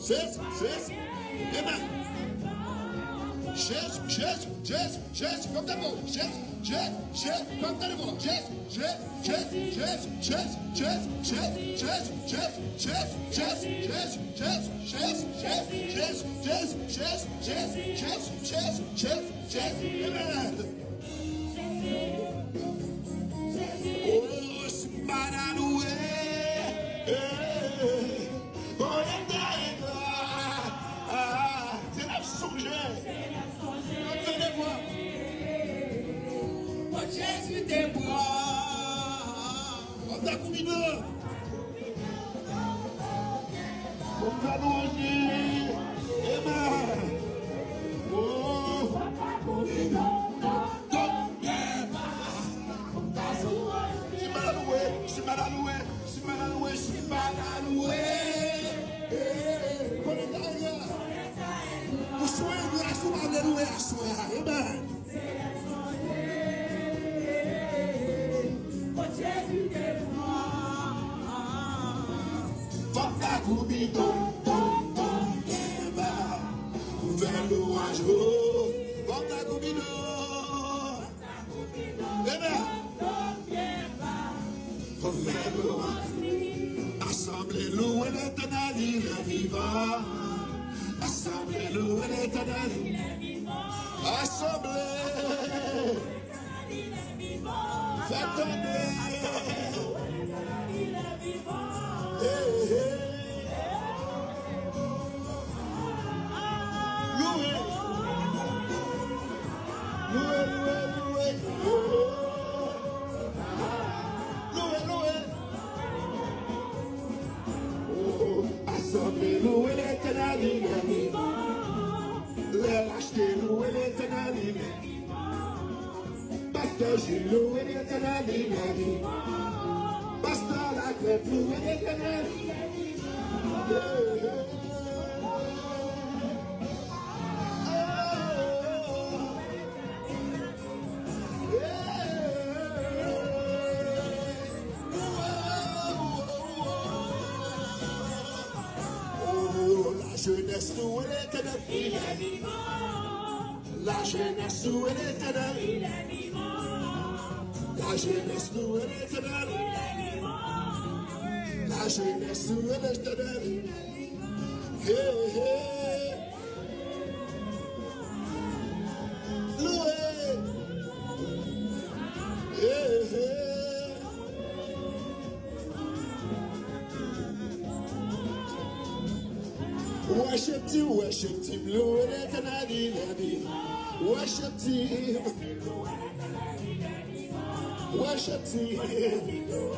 Sis. Amen. Chess, comme t'as bon. Chess, comme t'as bon. Chess. Amen. Oh, Spananoué. C'est la songeur. Tenez-moi. Oh Jésus des bois. On t'a combiné. On t'a nourri. Amen. Oh. Je suis mal alloué. Vous soyez de la soirée de louer à soi. Amen. Fanta Kubido, ouvert l'orage, Fanta Kubido, ouvert l'orage, assemblez louer l'éternel, il est vivant, assemblez louer l'éternel, il est vivant, assemblez, faites tonner, il est vivant. Assemblez, louez l'éternel, il est vivant. L'achetez, louez l'éternel, il est vivant. Pasteur Gilles, louez l'éternel, il est vivant. Pasteur Lacrète, louez l'éternel, il est vivant. La jeunesse nous est l'éternel, il est vivant. La jeunesse nous est l'éternel, il est vivant. La jeunesse nous est l'éternel, il est vivant. La jeunesse nous est l'éternel, il est vivant. Hey. Loué. Hey. Worship team, louez l'éternel, il est vivant. Worship team, worship team, il est vivant.